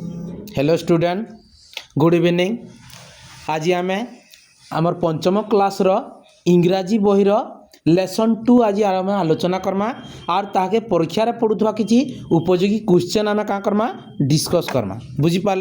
Hello student good evening. आज आम आमर पंचम क्लास इंग्राजी बही लेसन 2 आज आम आलोचना करमा और ताके परीक्षा रे पड़ुवा किसी उपयोगी क्वेश्चन आम क्या करमा डिस्कस करमा। बुझीपार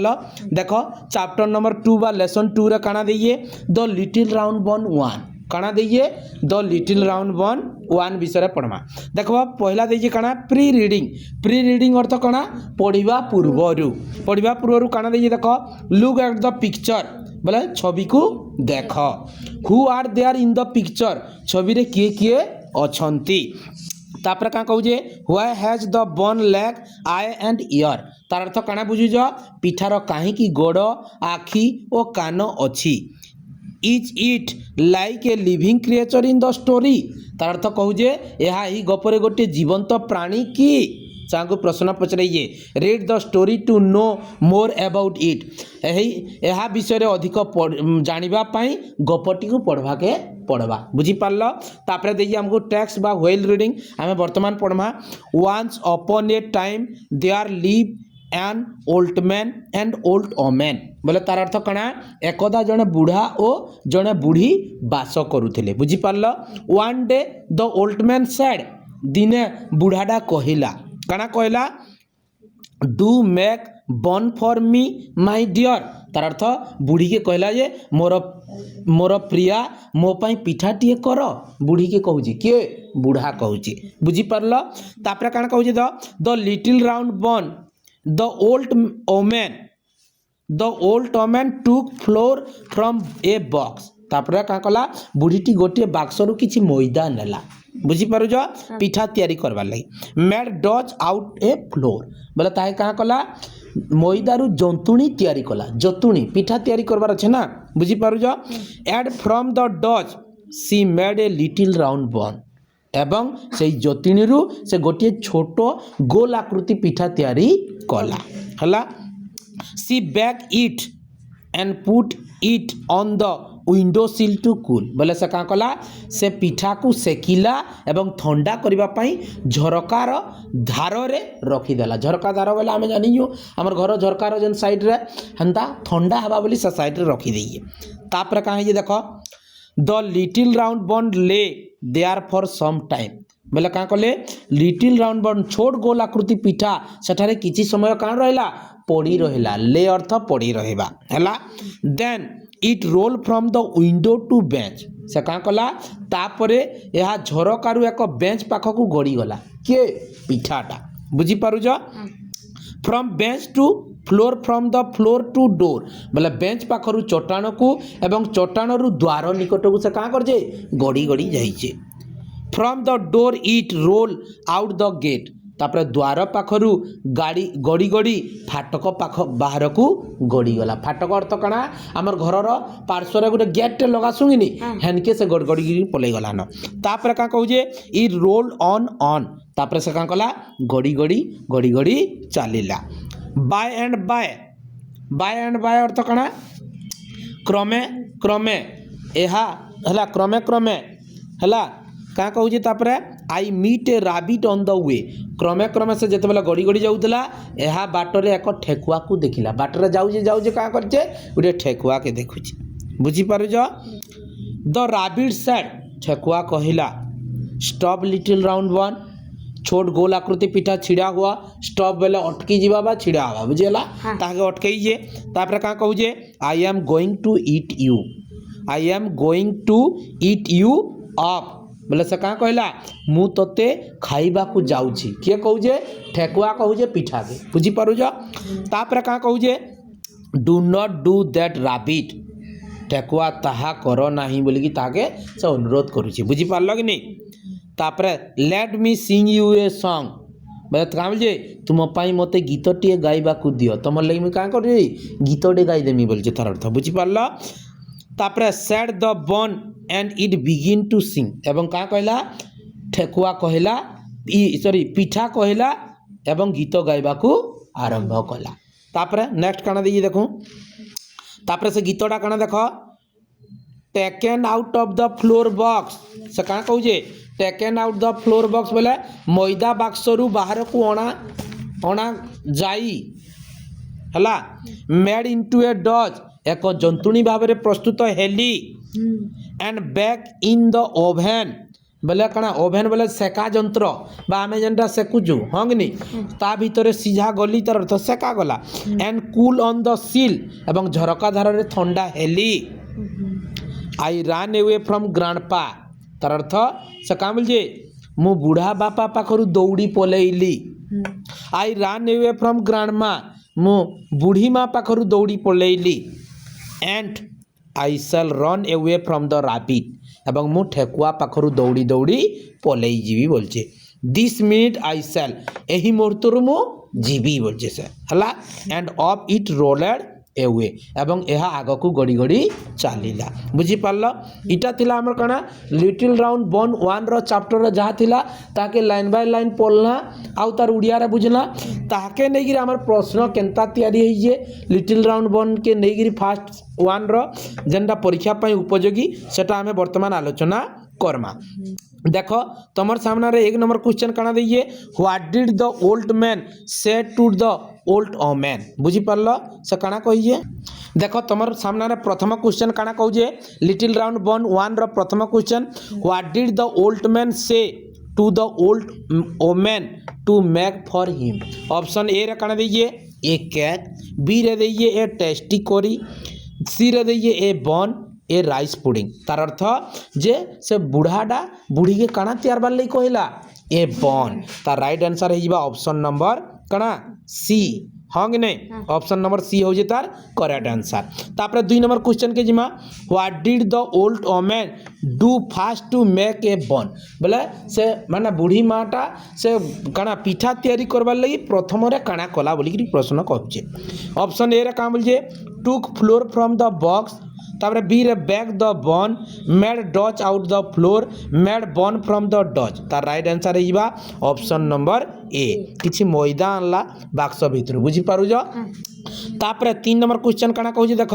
देख चैप्टर नंबर 2 बा लेसन 2 रे काना देइए द लिटिल राउंड बन 1 काना देइए द लिटिल राउंड बन 1 विषय पढ़मा। देख पहला देइए काना प्री रीडिंग अर्थ काना पढ़िबा पूर्वरु काना देइए देख लुक एट द पिक्चर बोले छवि को देख who are there in the picture छवि रे किए किए अछंती। तापर क्या कहूजे why has the one leg eye and ear तार अर्थ काना बुझुज पिठार कहीं गोड़ आखि और कान अच्छी। Is it like a living creature in the story तार अर्थ कहूजे यह ही गपरे गोटे जीवंत प्राणी की चाहू प्रश्न पचराइए read the story to know more about it यह विषय अधिक जानिबा पाई गपटी को पढ़वा के पढ़वा। बुझीपार तापर देखिए हमको टेक्स्ट बा व्हेल रीडिंग आम बर्तमान पढ़मा। Once upon a time there live an old man and old woman बोले तार अर्थ कणा एकदा जड़े बुढ़ा और जड़े बुढ़ी बास करुले। बुझीपार one day the old man said दिने बुढ़ाटा कहला काना कहला do make bun for me my dear तार अर्थ बुढ़ी के कहला जे मोर प्रिया मो पाई पिठा टीए कर बुढ़ी के कहूची किए बुढ़ा कहूची। बुझीपार तापर काना कहूची the little round bun the old woman took flour from a box तापर क्या कला बुढ़ीटी गोटे बाक्सरू किसी मैदा नेला। बुझीपारुज पिठा तैयारी करवार लगी मेड डच आउट ए फ्लोर बोले ताहे क्या कला मैदारू जंतुणी तैयारी कला जतुणी पिठा तैयारी करवार अच्छे ना। बुझीपारुज add from the dutch she made a little round bun एवं से जतिणी से गोटे छोट गोल आकृति पिठा तैयारी कला हला। She bake it and put it on the window sill to cool बोले से क्या कला से पिठा को सेकिला एवं ठंडा करबा पई झरकार धार रे रखीदेला। झरका धार बोले आम जानियो आमर घर झरकार जेन साइड रे हंता ठंडा हवा बोली से साइड रे रखी दइए। तापर कहाँ है देखो the little round bun lay their for some time बोले क्या कले लिटिल राउंड बन छोट गोल आकृति पिठा सेठारे किछि समय कहाँ रहिला पड़ी रहिला ले अर्थ पड़ी रहिबा हैला। Then it roll from the window to bench से क्या कला तापरे यह झरकारु एक बेंच पाखक गड़ी गला किए पिठाटा। बुझीपारुज from bench to floor from the floor to door बोले बेंच पाखरु चट्टान को एवं चट्टाणरू द्वार निकट को से क्या करजे गड़ी गड़ी जाइए। From the door it roll out the gate तापर द्वार पाखरु गाड़ी गड़ी गड़ी फाटक पाख बाहर को गड़ी गला। फाटक अर्थ काना आमर घर पार्श्वर गोटे गेट लगा सुनी हेनके से गड़गड़ी पलि गला न। तापर क्या कहूजे इ रोल ऑन तापर से क्या कला गड़ी गड़ी चलिला। बाय एंड बाय अर्थ काना क्रमे एहा हला क्रमे हला क्या कहूँ तापर I meet a rabbit on the way क्रमे से जिते बेला गड़ी गड़ी जाऊला यह बाटरे एक ठेकुआ को देखला बाटरे जाऊे क्या करे गोटे ठेकुआ के देखुची। बुझीपारुज द राबिट सेड ठेकुआ कहला स्टॉप लिटिल राउंड वन छोट गोल आकृति पिठा छिड़ा हुआ स्टॉप बेले अटकी जीवा बा छिड़ा हुआ बुझेला ताके अटकईजे। तापर क्या कहूजे I am going to eat you up बोले से क्या कहला मु तोते खाइबा को जाउछि किए कहूजे ठेकुआ कहूजे पिठा के। बुझीपारुज तापर क्या कहूजे do not do that rabbit ठेकुआ ताहा कर नाही बोलिकी ताके से अनुरोध करुछि। बुझीपारल कि नहीं। तापर late me sing you a song बोले क्या बोलजे तुम पाई मते गीतटे गाइबा को दियो तुम लगी मुझे क्या कर गीतटे गाईदेमी बोलছে तार अर्थ। बुझीपारल तापर said the bun and it begin to sing एवं क्या कहला ठेकुआ कहला सॉरी पिठा कहला एवं गीत गाइबा को आरंभ कला। तापर नेक्स्ट काना देखिए देखूँ तापर से गीतटा काना देख taken out of the floor box से क्या कहूजे taken out the floor box बोले मैदा बाक्सरू बाहर को अणा जाई हला मेड इनटू ए डज एक जंतुणी भाव में प्रस्तुत हेली and back in the oven बोले कणा ओभेन बोले सेका जंत्र बा आमे जेनटा सेकुचु हंगनी ता भितरे सीझा गली तार अर्थ सेका गला and cool on the sill एवं झरका धार रे ठंडा हेली I run away from grandpa तार अर्थ से का बोलजे मु बुढ़ा बापा पाखरु दौड़ी पलेइली I run away from grandma मु बुढ़ी माँ पाखरु दौड़ी पलेइली and I shall run away from the rabbit एवं मु ठेकुआ पाखरु दौड़ी दौड़ी पलई जीवी बोलचे दिस मिनिट आई शैल एही मुहूर्तरु मु जीवी बोलचे से हला एंड ऑफ इट रोलेड एवे एवं यह आग को गड़ी गड़ी चलिला बुझी पारल इटा थिला हमर कना लिटिल राउंड बन 1 रो चैप्टर जहाँ थिला ताके लाइन बाय लाइन पढ़ना आउ तार उड़िया रे बुझना ताके नेगिरी हमर प्रश्न केनता तैयारी होई जे लिटिल राउंड बन के नेगिरी फास्ट 1 रो जेंडा परीक्षा पई उपयोगी सेटा हमें वर्तमान आलोचना करमा देख तुम सामने रे 1 नंबर क्वेश्चन काना दइए what did the old man say to the old woman बुझी पारल से काना कहिए देख तुम सामने रे प्रथम क्वेश्चन काना कहजे लिटिल राउंड बन 1 रो प्रथम question what did the old man say to the old woman to make for him option A रे काना दइए ए केक बी रे दइए ए टेस्टी कोरी सी रे दइए ए बन ए राइस पुडिंग तार अर्थ जे से बुढ़ाटा बुढ़ी के काना तैयार बार लई कहला ए बन तार राइट आंसर है जीवा ऑप्शन नंबर काना सी हाँ कि नहीं ऑप्शन नंबर सी हो जे तार करेक्ट आंसर तापर 2 नंबर क्वेश्चन के जिमा what did the old woman do first to make a bun बोले से माने बुढ़ी माटा से काना पिठा तैयारी करबार लगी प्रथम रे काना कला बोली कि प्रश्न कहूचे ऑप्शन ए रे का बोल जे टुक फ्लोर फ्रॉम द बॉक्स तापर बी रे बैक द बन made Dutch out the floor made बन फ्रॉम द डच तार राइट आंसर है ऑप्शन नंबर ए किछि मैदा आनला बाक्स भीतर बुझी पारुज तापर 3 नंबर क्वेश्चन काना कहूजे देख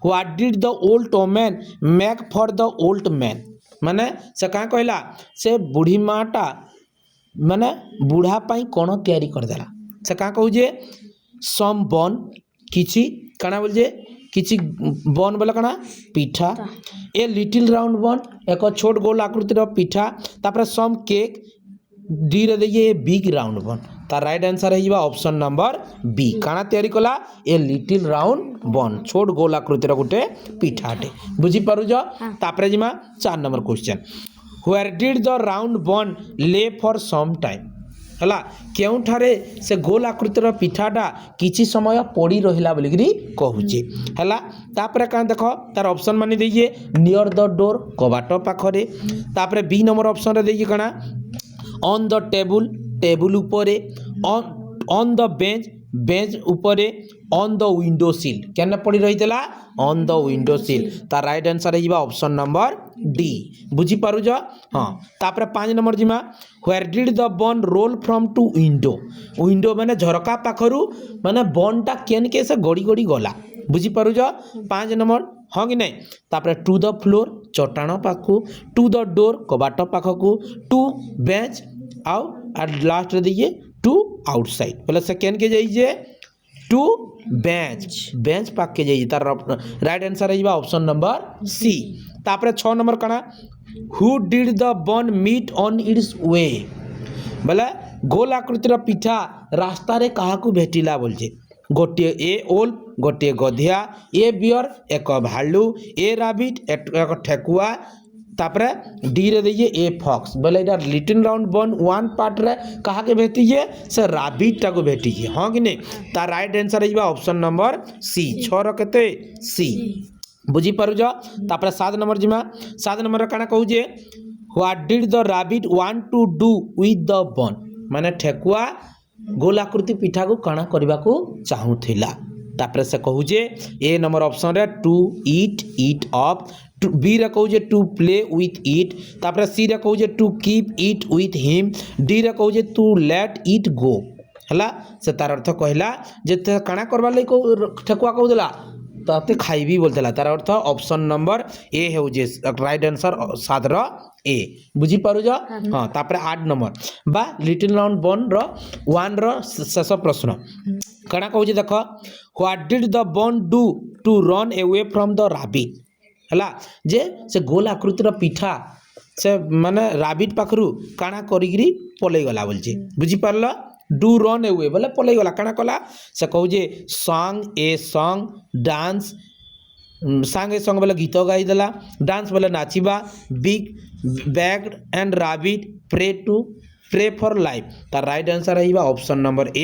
what did the old woman make for the old man माने से का कहला से बुढ़ी माटा माने बुढ़ा पाई कोन तैयारी कर देला से का कहूजे सम बन किछि काना बोल जे किछि बन बोले काना पिठा ए लिटिल राउंड बन एक छोट गोल आकृतिर पिठा तापर सम केक डी रे दइए बिग राउंड बन तार राइट आंसर है ऑप्शन नंबर बी काना तैयारी कला ए लिटिल राउंड बन छोट गोल आकृतिर गोटे पिठाटे बुझी पारुज तापर जिमा 4 number question where did the round bun lay for some time हला केउठारे से गोल आकृतिर पिठाटा किछि समय पड़ी रहिला बोलिकरी कहूची हला तापर का देखो तार ऑप्शन मानि दइए नियर द डोर कबाट पाखरे तापर बी नंबर ऑप्शन रे दइए कना ऑन द टेबल टेबल ऊपरे ऑन द बेंच बेंच ऊपरे ऑन द विंडो सील केना पड़ी रहितला ऑन द विंडो सील तार राइट आंसर है ऑप्शन नंबर डी बुझी पारुज हाँ तापर 5 नंबर जिमा where did the bun roll from to window window माने झरका पाखरु माने बनटा केन के से गड़ी गड़ी गला बुझी पारुज 5 नंबर हाँ कि नहीं तापर टू द फ्लोर चटाण पाखु टू द डोर कबाट पाखकु टू बेंच आउ एट लास्ट रे दइए टू आउटसाइड बोले सेकेंड के जाइए टू बेंच बेंच पाक के जाइए तार राइट आंसर है ऑप्शन नंबर सी तापर 6 नंबर काना who did the bun meet on its way बोले गोल आकृतिर पिठा रास्ता रे कहा को भेटिला बोलजे गोटे ए ओल गोटे गधिया ए बियर एक भालू ए राबिट एक ठेकुआ तापरे डी रे दइए ए फॉक्स बोले इधर लिटिल राउंड बन 1 पार्ट रे कहा के भेटिए से राबिट टा को भेटिए हां कि नहीं तार राइट आंसर है ऑप्शन नंबर सी 6 रो केते सी बुझी पारुज तापर 7 नंबर जिमा 7 नंबर काना कहू जे what did the rabbit want to do with the bun माने ठेकुआ गोल आकृति पिठा को काना करबा को चाहूथिला तापर से कहू जे ए नंबर ऑप्शन रे टू ईट ऑफ बी रे कहू जे टू प्ले विथ इट तापर सी रे कहू जे to keep it with him d रे कहू जे टू लेट इट गो हला से तार अर्थ कहला जे काना करबा लई ठेकुआ कहू देला ताते खाइबी बोलतेला तार अर्थ ऑप्शन नंबर ए हो जे राइट आंसर 7 रो ए बुझी पारुज हां तापर 8 नंबर बा लिटिल राउंड बन रो 1 रो शेष प्रश्न कणा कहू जे देखो what did the bun do to run away from the rabbit हला जे से गोल आकृतिर पिठा से माने रैबिट पाखरु काना करिगिरी पलै गला बोलछे बुझी पारलो डू रन अवे बोले पलै गला काना कला से कहू जे सॉन्ग ए सॉन्ग डांस सांगे सॉन्ग बोले गीत गाई देला डांस बोले नाचिबा big bag and rabbit pray for life तार राइट आंसर है ऑप्शन नंबर ए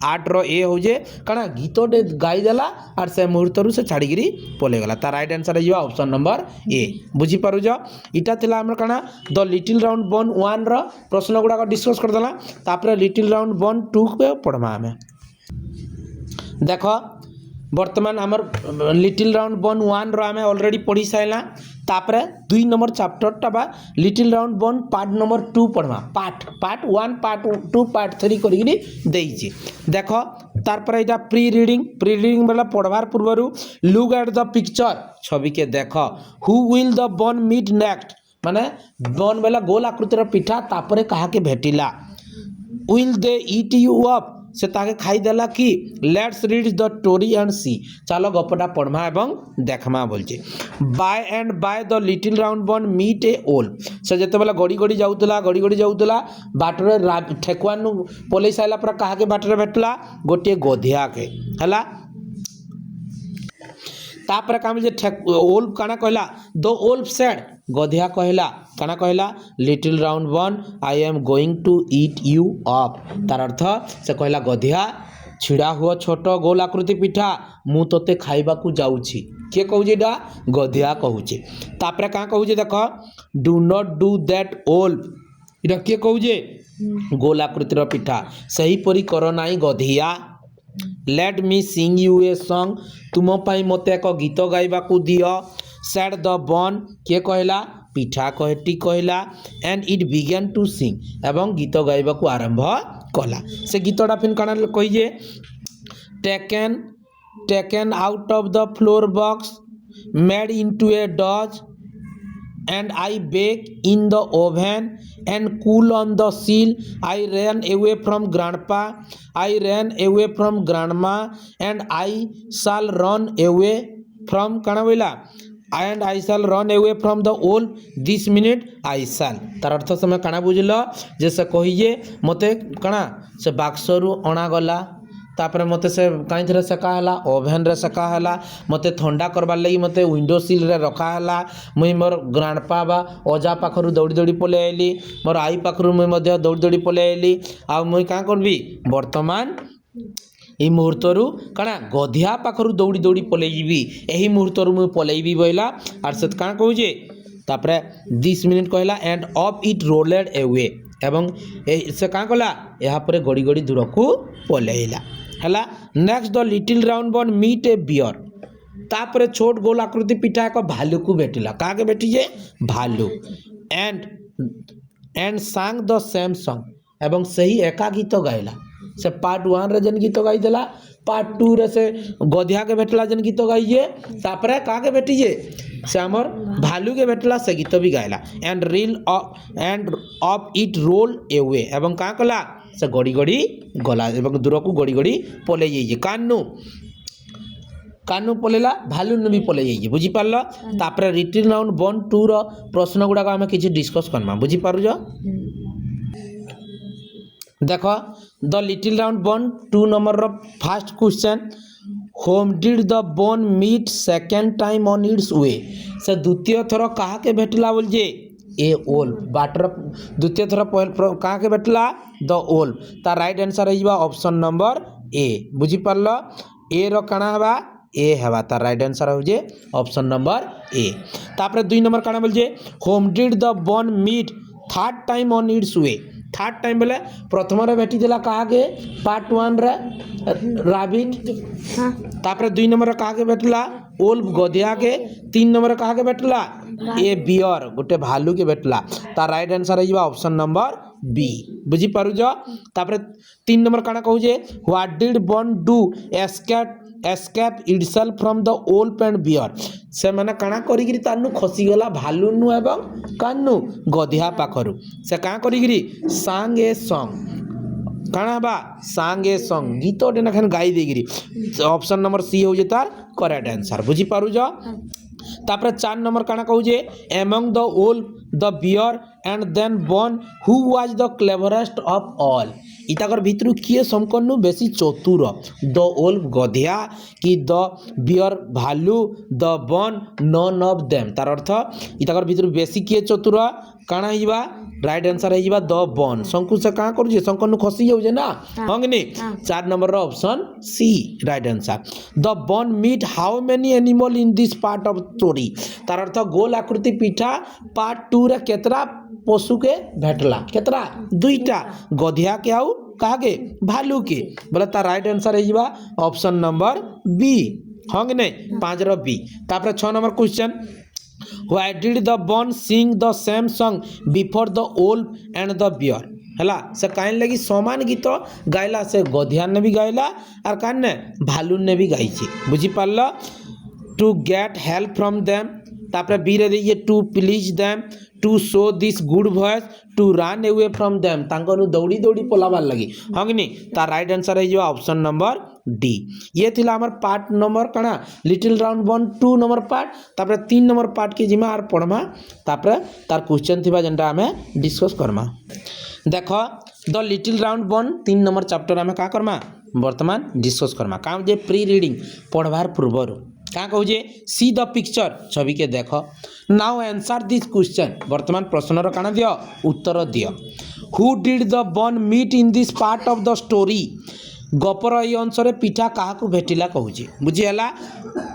8 रो ए हो जे कणा गीत डे गाई देला और से मुहूर्त रु से छाड़ी गिरी पले गला तार राइट आंसर है ऑप्शन नंबर ए बुझी पारु जो इटा थिला हमर कणा द लिटिल राउंड बन 1 रो प्रश्न गुडा को डिस्कस कर देला तापर लिटिल राउंड बन 2 पे पढ़मा हमें देखो वर्तमान आमर लिटिल राउंड बन 1 रो हमें ऑलरेडी पढ़ी साइला तापर 2 नंबर चैप्टर टा बा little round bun part number 2 पढ़मा पार्ट 1 पार्ट 2 पार्ट 3 करिगिनी देइछि देखो तारपर एटा प्री रीडिंग वाला पढ़वार पूर्वरु लुक एट द पिक्चर छवि के देखो who will the bun meet next माने बन वाला गोल आकृतिर पिठा तापर कहा के भेटिला will they eat you up से ताके खाई देला कि let's read the story and see चलो गपटा पढ़मा एवं देखमा बोलछे by and by the little round bun meet a wolf से जते बेला गड़ी जाउतला बाटरे ठेकुआनु पलै साइला पर कहा के बाटरे भेटला गोटे गोधिया के हला तापर काम जे ओल्फ काना कहला द ओल्फ सेड गधिया कहला काना कहला little round bun I am going to eat you up तार अर्थ से कहला गधिया छिड़ा हुआ छोट गोल आकृति पिठा मु तोते खाइबा को जाउछि के कहू जेडा गधिया कहू जे तापर का कहू जे देखो do not do that wolf इडा के कहू जे गोल आकृतिर पिठा सही परी करो नाही गधिया let me sing you a song तुम पाई मते एक गीत गाइबा को दियो सेड द बन के कहला पिठा कहटी कहला and it began to sing एवं गीत गाइबा को आरंभ कला से गीतटा फिन काना कहि जे taken out of the floor box made into a dough and I bake in the oven and cool on the sill. I ran away from grandpa, I ran away from grandma, and I shall run away from kanawila and I shall run away from the wolf this minute I shall तार अर्थ समय काना बुझल जे से कहिए मते काना से बाक्सरु अणा गला तापर मते से काइथरे सेका हला ओभन रे सेका हला मते ठंडा करबार लगी मते विंडो सिल रे रखा हला मुई मोर ग्रांडपा बा ओजा पाखरु दौड़ी पले आइली मोर आई पाखरु मुई मध्य दौड़ी पले आइली आ मुई का करबी वर्तमान এই মুহূর্তরু কাଣା গধিয়া পাখরু দৌড়ি পলাইবি এই মুহূর্তরু মুই পলাইবি বইলা আর সে কাଣା কହୁছে তারপরে 10 মিনিট কহিলা এন্ড অফ ইট রোলেড এওয়ে এবং সে কাঁ কলা ଏହା ପରେ ଗଡ଼ି ଦୂରକୁ ପଲେଇଲା ହେଲା next the little round bun meet a bear ତାପରେ ଛୋଟ ଗୋଲ ଆକୃତି ପିଠା ଏକ ଭାଲୁକୁ ଭେଟିଲା କାହାକେ ଭେଟି ଯେ ଭାଲୁ एंड सांग द सेम सॉन्ग ଏବଂ ସେହି ଏକା गीत गाइला से पार्ट 1 रे जन गीत गाई देला पार्ट 2 रे से गधिया के भेटला जन गीत गाइए तापरे का के भेटिए से हमर भालू के भेटला से गीत भी गाइला and off it roll away एवं का कला से गड़ी गला एवं दूर को गड़ी पले जाइए कानू पलेला भालू न भी पले जाइए बुझी पारल तापरे रिटर्न राउंड 1 2 रो प्रश्न गुडा आम किसी डिस्कस करना बुझी पारुज देखो the little round bun 2 number रो first question whom did the bun meet second time on its way से द्वितीय थर कहा के भेटला बोल जे ए ओल बाटर द्वितीय थर कहा के भेटला द ओल तार राइट आंसर है ऑप्शन नंबर ए बुझी पारल ए रो काना हवा ए हवा तार राइट आंसर हो जे ऑप्शन नंबर ए तापर 2 नंबर काना बोल जे whom did the bun meet third time on its way third time बोले प्रथम रे भेटी देला कहा के पार्ट 1 रे रैबिट तापर 2 नंबर कहा के भेटला ओल्फ गधिया के 3 नंबर कहा के भेटला ए बियर गोटे भालू के भेटला तार राइट आंसर है ऑप्शन नंबर बी बुझी पारुज तापर 3 नंबर काना कहू जे what did bun do escape itself from the wolf and bear से माने काना करिगिरी तानु खसीगला भालुनु एवं कानु गधिया पाखरु से काना करिगिरी सांग ए सॉन्ग काना बा सांग ए सॉन्ग गीत डेना खान गाई देगिरी ऑप्शन नंबर सी हो जे तार करेक्ट आंसर बुझी पारु जो तापर 4 नंबर काना कहू जे among the wolf the bear and then bun who was the cleverest of all इताकर भितरु किए समकन्नु बेसी चतुर द ओल्फ गधिया कि द बियर भालू the bun none of them तार अर्थ इताकर भितरु बेसी किए चतुर काना हिबा राइट आंसर है जिबा द बॉर्न शंकु से का करू जे शंकनु खसी जाउ जे ना हंगनी 4 नंबर रो option C right answer the bun meet how many animal in this part of story तार अर्थ गोल आकृति पीठा पार्ट 2 रे केतरा पशु के भेटला केतरा दुईटा गधिया के आउ कहा के भालू के बोले तार राइट आंसर है जिबा ऑप्शन नंबर बी हंगने 5 रो बी तापर 6 number question Why did the bond sing the same song before the wolf and the bear? हला से काइन लगी समान गीत गायला से गधिया ने भी गायला और कान ने भालू ने भी गाई छी बुझी पारल to get help from them तापर बी रे ये to please them to show this good voice to run away from them तांको दौड़ी दौड़ी पलाबार लगी हंगनी तार राइट आंसर है जो ऑप्शन नंबर डी ये थिला हमर पार्ट नंबर कणा लिटिल राउंड 1 2 नंबर पार्ट तापर 3 नंबर पार्ट के जिमा आर पढमा तापर तार क्वेश्चन थिबा जंटा हमें डिस्कस करमा देखो the little round 1 3 number chapter हमें का करमा वर्तमान डिस्कस करमा काम जे प्री रीडिंग पढ़वार पूर्व क्या कहू जे सी द पिक्चर छवि के देख नाउ आंसर दिस क्वेश्चन वर्तमान प्रश्नर काना दियो उत्तर दियो who did the bun meet in this part of the story गपर ये अंशरे पिठा काहाकू भेटिला कहूचे बुझीला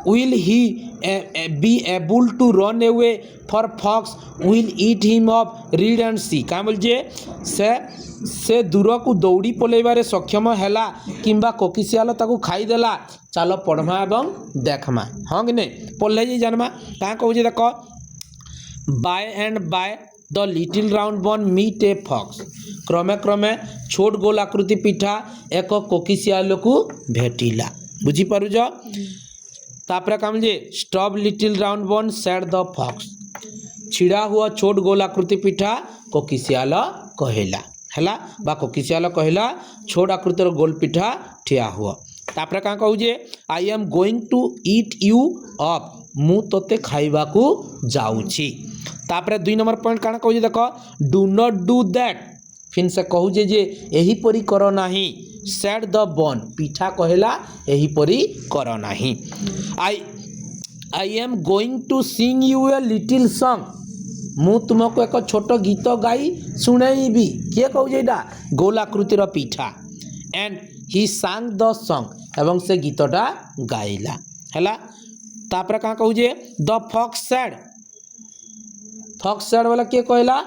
will he be able to run away for fox will eat him up read and see क्या बोल से दूर को दौड़ी पलैबारे सक्षम हैला किंबा कोकिसियाल ताकू खाईदेला चलो पढ़मा एवं देखमा हाँ कि नहीं पढ़ले जी जानमा क्या कहूँ देख by and by the little round bun meet a fox क्रमे क्रमे छोट गोल आकृति पिठा एक कोकिसियाल को भेटिला बुझी पारुज तापर काम जे stop little round bun said the fox छिड़ा हुआ छोट गोल आकृति पिठा कोकिसियाल कहला हैला बा कोकिसियाल कहला छोट आकृतिर गोल पिठा ठिया हुआ तापर क्या कहू जे I am going to eat you up मु तोते खाइबा को जाउछि तापर 2 नंबर पॉइंट काना कहू जे देखो डू नॉट डू दैट फिर से कहू जे एही परी करो नाही सेड द बॉर्न पिठा कहला एही परी करो नाही I am going to sing you a little song मु तुमको एक छोट गीत गाई शुणेबी किए कहू जेटा गोल आकृतिर पिठा एंड ही सांग द सॉन्ग एवं से गीतटा गाइला हैला तापर का कहू जे द फॉक्स सैड वाला के कहला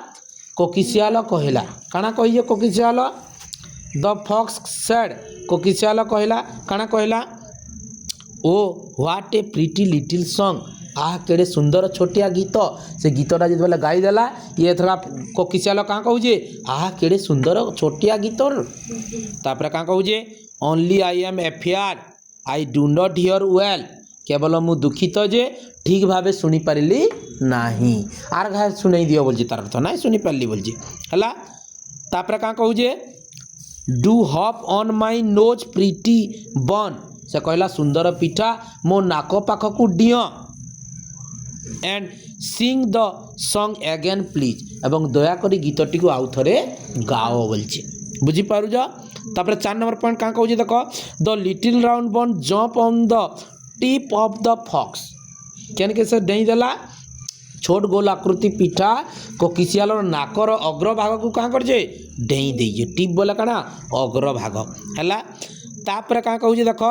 कोकिसियाल कहला काना कहिए कोकिसियाल द फॉक्स सैड कोकिसियाल कहला काना कहला oh what a pretty little song ah केड़े सुंदर छोटिया गीत से गीतटा जो बेले गाई देला ये थोड़ा कोकिसियाल क्या कहू जे आह केड़े सुंदर छोटिया गीत तापर क्या कहू जे only I am afraid I do not hear well केवल मु दुखित जे ठीक भावे सुनी पारिली नाही आर घाय सुनाई दियो बोल तार अर्थ ना सुनी पारली बोल हला तापर क्या कहू जे do hop on my nose pretty bun से कहला सुंदर पिठा मो नाक पाख को डिय and sing the song again please एवं दयाकोरी गीतटी को आउ थरे गाओ बोलछे बुझी पारुज तापर 4 नंबर पॉइंट का कहू देख the little round bun jump on the tip of the fox केन के से डेई देला छोट गोल आकृति पिठा कोकिसियाल नाकर अग्रभाग को क्या कर डेई दे टिप बोले कणा अग्रभाग है तापर क्या कहू देख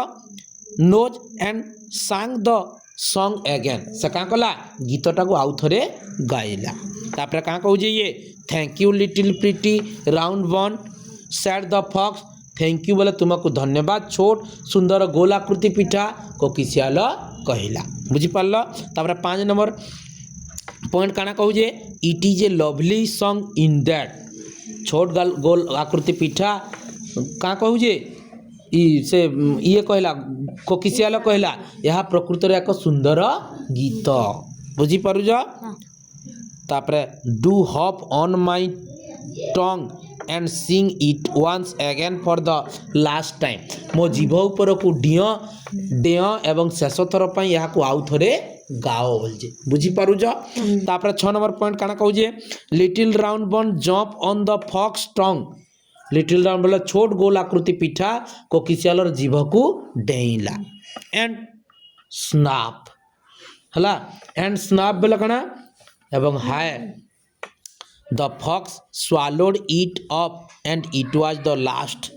नोज एंड सांग द सॉन्ग अगेन से क्या कला गीतटा को आउ थे गाइला तापर क्या कहू ये thank you little pretty round bun said the fox thank you बोले तुमको धन्यवाद छोट सुंदर गोलाकृति पिठा कोकिसियाल कहला बुझीपार तापर 5 नंबर पॉइंट काना कहू जे it is a lovely song in that छोट गोल आकृति पिठा क्या कहू जे से ये कहला कोकिशियाल कहला यह प्रकृत रे एक सुंदर गीत बुझी पारुज तापरे do hop on my tongue and sing it once again for the last time मो जीभ ऊपर को डिय डेय एवं शेष थर पई यहा को आउ थरे गाओ बोलजे बुझी पारुज तापर 6 नंबर पॉइंट काना कहूजे little round bun jump on the fox tongue little round बोले छोट गोल आकृति पिठा कोकिशियालर जीभ को डेइला एंड स्नैप हला एंड स्नैप बोले काना एवं हाय the fox swallowed it up and it was the last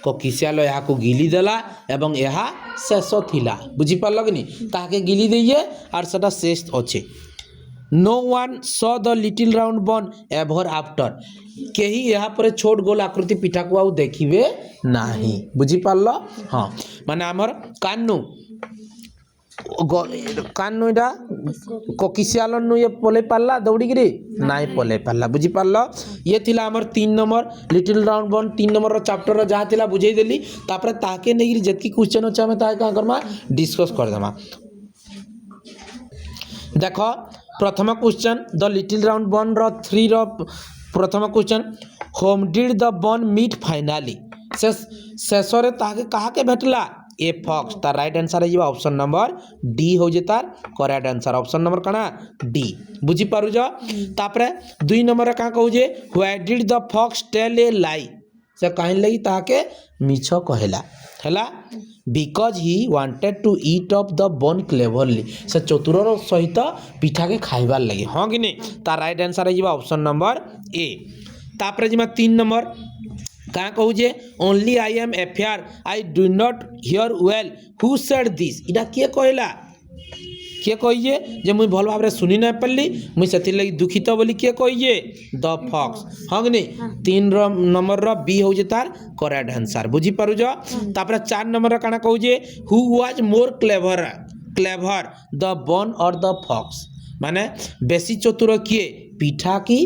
कोकिशियाल यहाँ को गिली देला एवं यहाँ शेष थिला बुझी पारल कि नहीं ताके गिली देइए और सेटा शेष अच्छे no one saw the little round bun ever after केही यहाँ पर छोट गोल आकृति पिठा को आउ देखिबे नाही बुझी पारल हाँ माने हमर कान्नु कान्नु इटा कोकिशियाल नु ये पले पारला दौड़ी गिरी नाई पले पारला बुझी पारल ये थिला हमर 3 नंबर लिटिल राउंड बन 3 नंबर चैप्टर रो जहा थिला बुझेई देली तापर ताके नेगिरी जतकी क्वेश्चन अछि हमें ताके का करमा डिस्कस कर देमा देखो प्रथम क्वेश्चन द लिटिल राउंड बन रो 3 रो प्रथम question whom did the bun meet finally शेषरे ताके कहा के भेटला ए फॉक्स तार राइट आंसर है ऑप्शन नंबर डी हो जे तार करेक्ट आंसर ऑप्शन नंबर कना डी बुझी पारु जो तापरे 2 नंबर का कहू जे why did the fox tell a lie से काहे लगी ताके मिछो कहेला हला because he wanted to eat off the bun cleverly से चतुरर सहित पिठा के खाइबार लगी हां कि नहीं तार राइट आंसर है ऑप्शन नंबर ए तापरे जिमा 3 नंबर क्या कहू जे only I am afraid I do not hear well who said this इटा किए कहला किए कहिए जे मुई भल भाव सुनी ना पारली मुई से लगी दुखित बोली किए कहिए द फॉक्स हाँ कि नहीं 3 नंबर रो बी हो जे तार करेक्ट आंसर बुझी पारु जो तापर 4 नंबर काना कहू जे who was more clever the bun और द फॉक्स माने बेसी चतुर किए पिठा की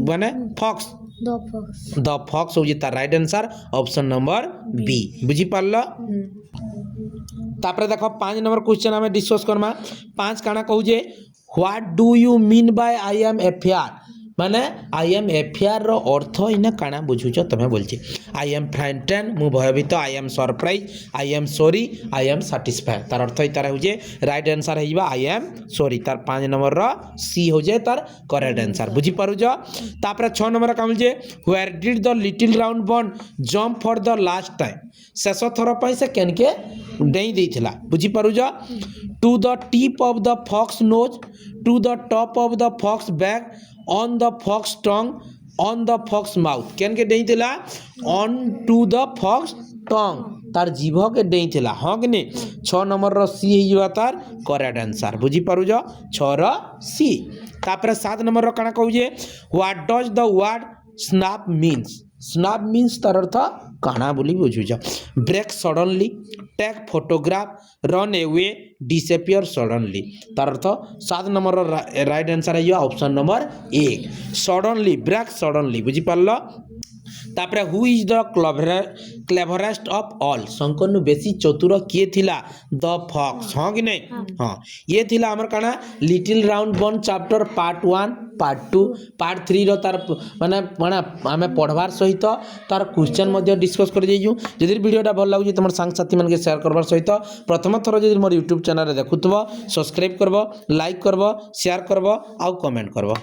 माने फॉक्स द फॉक्स हो तार right answer option number B बुझी पारल तापर देखो 5 नंबर क्वेश्चन हमें डिस्कस करमा 5 काना कहू जे what do you mean by I am afraid माने आई एम एफेयर रो अर्थ इना काना बुझुछ तमे बोलछि आई एम फ्राइटेन मु भयभीत I am surprise I am sorry I am satisfied तार अर्थ तार हो जे राइट आंसर है आई एम सॉरी तार 5 नंबर रो सी हो जे तार करेक्ट आंसर बुझी पारु जो तापर 6 नंबर का जे where did the little round bun jump for the last time शेष थर पई से केन के डेई देथिला बुझी पारु जो to the tip of the fox nose to the top of the fox back on the fox tongue on the fox mouth केन के डेई थिला on to the fox tongue तार जीभ के डेई थिला हां कि नहीं 6 नंबर रो सी हिवा तार करेक्ट आंसर बुझी पारु जो 6 रो सी तापर 7 नंबर रो काना कहू जे what does the word snap means तार अर्थ काना बोली बुझुछ break suddenly take photograph run away disappear suddenly तार अर्थ 7 नंबर राइट आंसर है option number 1 suddenly break suddenly बुझी पारल तापरे who is the cleverest of all संकनु बेसी चतुर किए थिला द फॉक्स हां कि नहीं हां ये थिला हमर काना लिटिल राउंड बन चैप्टर पार्ट 1 पार्ट 2 पार्ट 3 रो तार माने हमें पढ़वार सहित तार क्वेश्चन मध्ये डिस्कस कर जेयु जदि वीडियोटा भल लागु तमर संग साथी मन के शेयर करबार सहित प्रथम थर जदि मोर YouTube चैनल रे देखुतबो सब्सक्राइब करबो लाइक करबो शेयर करबो आ कमेंट करबो।